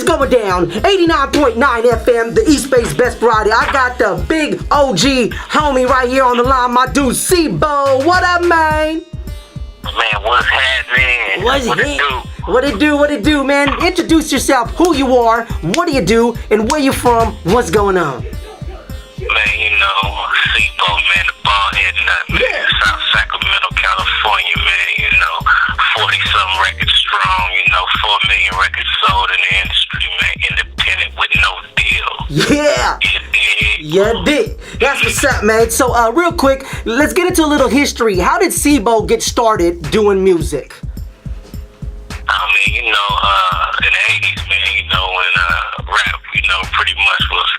going down? 89.9 FM, the East Bay's best variety. I got the big OG homie right here on the line, my dude C-Bo. What up, man? Man, what's happening? What it do, man? Introduce yourself, who you are, what do you do, and where you from, what's going on? Man, you know, C-Bo, man, the bald head nut, man. South Sacramento, California, man, you know, 40-something records strong, you know, 4 million records sold in the industry, man, independent with no deal. Yeah! You dig? That's what's up, man. So, real quick, let's get into a little history. How did C-Bo get started doing music? I mean, you know, in the 80s, man, you know, when rap, you know, pretty much was,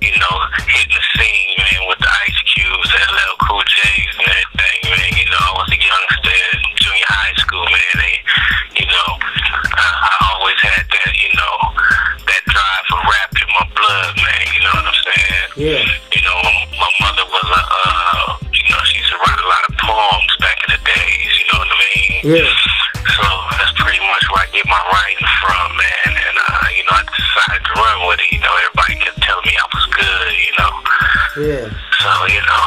you know, hitting the scene, man, with the Ice Cubes, LL Cool J's and everything, man. You know, I was a youngster in junior high school, man, and, you know, I always had that, you know, that drive for rap in my blood, man, you know what I'm saying? Yeah. You know, my mother was you know, she used to write a lot of poems back in the days, you know what I mean? Yeah. So that's pretty much where I get my writing from, man. And, you know, I decided to run with it. You know, everybody kept telling me I was good, you know. Yeah. So, you know,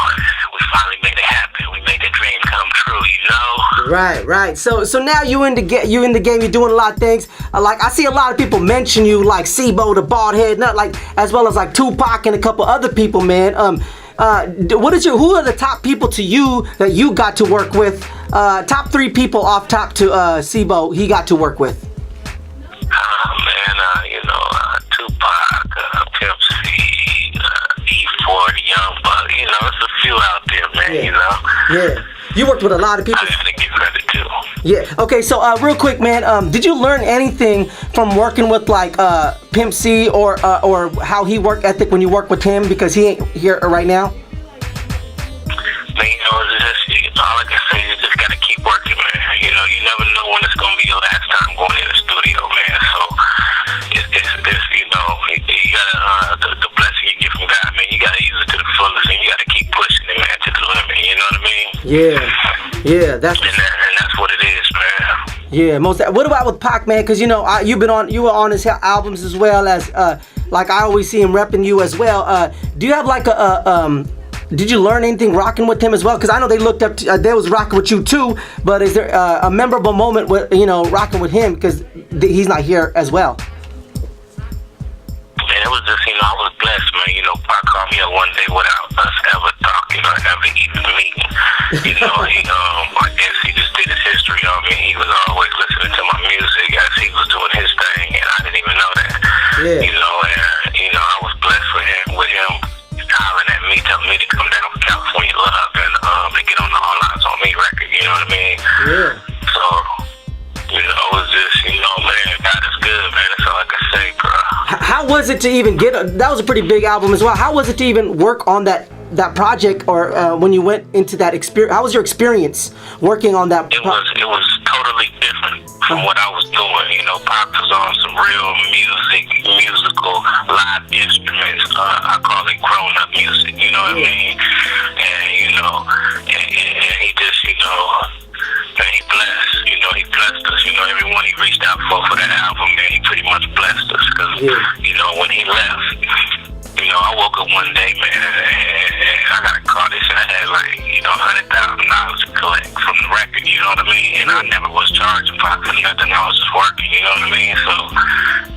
we finally made it happen. We made the dream come true, you know. Right. So now you in the game. You're doing a lot of things. Like I see a lot of people mention you, like C-Bo, the bald head nut, like as well as like Tupac and a couple other people, man. Who are the top people to you that you got to work with? Top 3 people off top to C-Bo he got to work with. Man, you know, Tupac, Pimp C, E4, the Young Buck, you know, there's a few out there, man, Yeah. you know. Yeah. You worked with a lot of people. I have to give credit to. Yeah. Okay. So, real quick, man. Did you learn anything from working with like Pimp C or how he work ethic when you work with him, because he ain't here right now? Man, you know, it's just, all I can say is just gotta keep working, man. You know, you never know when it's gonna be your last time going in the studio, man. So it's you know, you gotta the blessing you get from God, man. You gotta use it to the fullest, and you gotta keep pushing it, man, to the limit. You know what I mean? Yeah. And that's what it is, man. Yeah. What about with Pac, man? Because you know you were on his albums as well as like I always see him repping you as well. Do you have like did you learn anything rocking with him as well? Because I know they looked up to, they was rocking with you too. But is there a memorable moment with, you know, rocking with him, because he's not here as well? Man, it was just, you know, I was blessed, man. You know, Pac called me up one day without us ever talking or ever even meeting. You know, I guess he just did his history on me. He was always listening to my music as he was doing his thing, and I didn't even know that. Yeah. You know, and you know, I was blessed with him hollering at me, telling me to come down from California Love and to get on the All Eyes on Me record. You know what I mean? Yeah. So, you know, it was just, you know, man, God is good, man. That's all I can say, bro. How was it to even that was a pretty big album as well. How was it to even work on that project, or when you went into that experience? How was your experience working on that? It was totally different from what I was doing. You know, Pop was on some real musical, live instruments. I call it grown-up music, you know what I mean? And, you know, and he just, you know, man, he blessed. You know, he blessed us. You know, everyone he reached out for that album, man, he pretty much blessed us. Because, you know, when he left, you know, I woke up one day, man, and I got a call. They said I had like, you know, $100,000 to collect from the record, you know what I mean? And I never was charging Pop for nothing. I was just working, you know what I mean? So,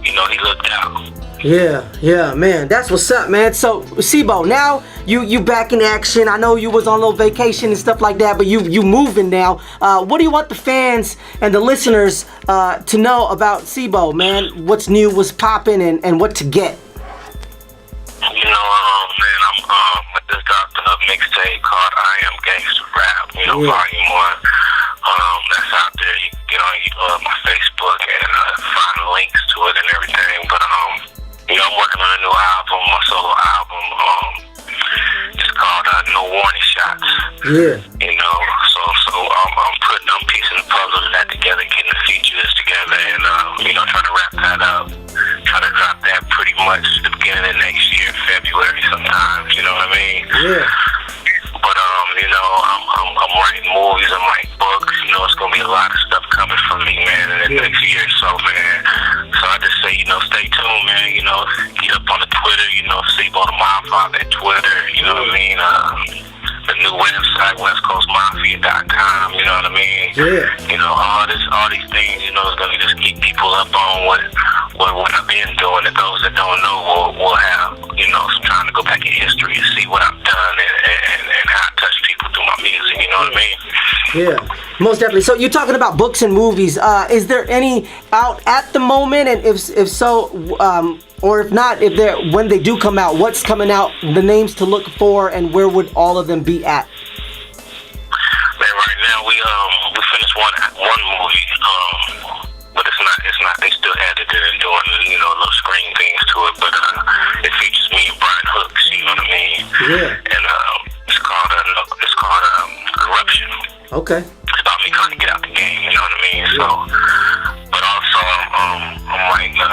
you know, he looked out. Yeah, man. That's what's up, man. So, C-Bo, now you back in action. I know you was on a little vacation and stuff like that, but you moving now. What do you want the fans and the listeners to know about C-Bo, man? What's new, what's popping, and what to get? You know, man, I just dropped a mixtape called I Am Gangsta Rap, you know, Volume 1. That's out there. You can get on my Facebook and find links to it and everything. But, you know, I'm working on a new album, a solo album. It's called No Warning Shots. Yeah. You know, so I'm piecing the puzzle of that together, getting the features together, and, you know, trying to wrap that up. Try to drop that pretty much the beginning of next year, February sometimes, you know what I mean? Yeah. But, you know, I'm writing movies, I'm writing books, you know, it's gonna be a lot of stuff coming from me, man, in the next year or so, man. So I just say, you know, stay you know, get up on the Twitter, you know, Sebo the Mafia at Twitter, you know what I mean? The new website, westcoastmafia.com, you know what I mean? Yeah. You know, all these things, you know, is gonna just keep people up on what I've been doing. And those that don't know will have, you know, some time to go back in history and see what I've done and how I touch people through my music, you know what I mean? Yeah, most definitely. So you're talking about books and movies. Is there any out at the moment? And if so, or if not, when they do come out, what's coming out? The names to look for, and where would all of them be at? Man, right now we finished one movie, but it's not. They still edited it and doing, you know, little screen things to it. But it features me and Brian Hooks. You know what I mean? Yeah. And it's called Corruption. Okay. It's about me trying to get out the game. You know what I mean? So, but also I'm writing my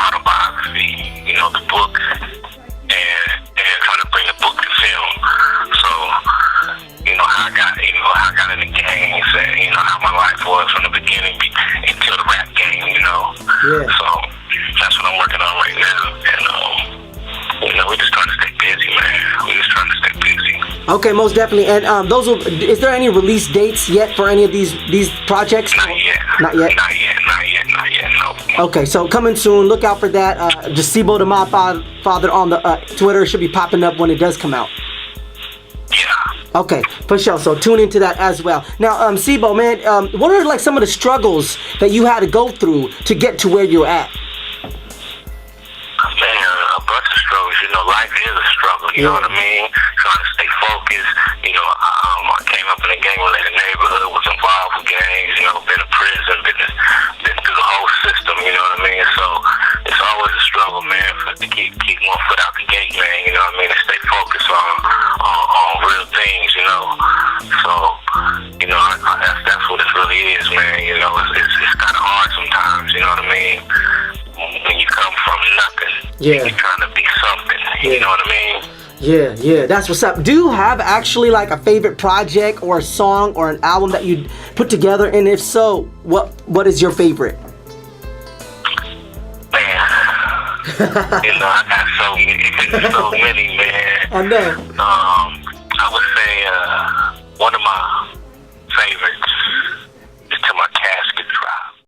autobiography. You know, the book, and trying to bring the book to film. So, you know how I got in the game, and you know how my life was from the beginning until the rap game. You know. Yeah. So that's what I'm working on right now, and you know, we're just trying to stay busy, man. We're just trying to stay busy. Okay, most definitely. And is there any release dates yet for any of these projects? Not yet. Not yet. No. Okay, so coming soon. Look out for that. Just Sebo the Mob Father on the Twitter should be popping up when it does come out. Yeah. Okay, for sure. So tune into that as well. Now, Sebo, man, what are like some of the struggles that you had to go through to get to where you're at? Man, a bunch of struggles. You know, life is a struggle. You know what I mean? Trying to stay focused. You know, I came up in a gang-related neighborhood, was involved with gangs. You know, been to prison, been through the whole system. You know what I mean? So it's always a struggle, man, to keep one foot out the gate, man. You know what I mean? To stay focused on real things. You know, so you know that's what it really is, man. You know, it's kind of hard sometimes. You know what I mean? When you come from nothing, you're trying to be something. You know what I mean? Yeah, that's what's up. Do you have actually like a favorite project or a song or an album that you put together? And if so, what is your favorite? Man, you know, I got so many, man. I know. I would say one of my favorites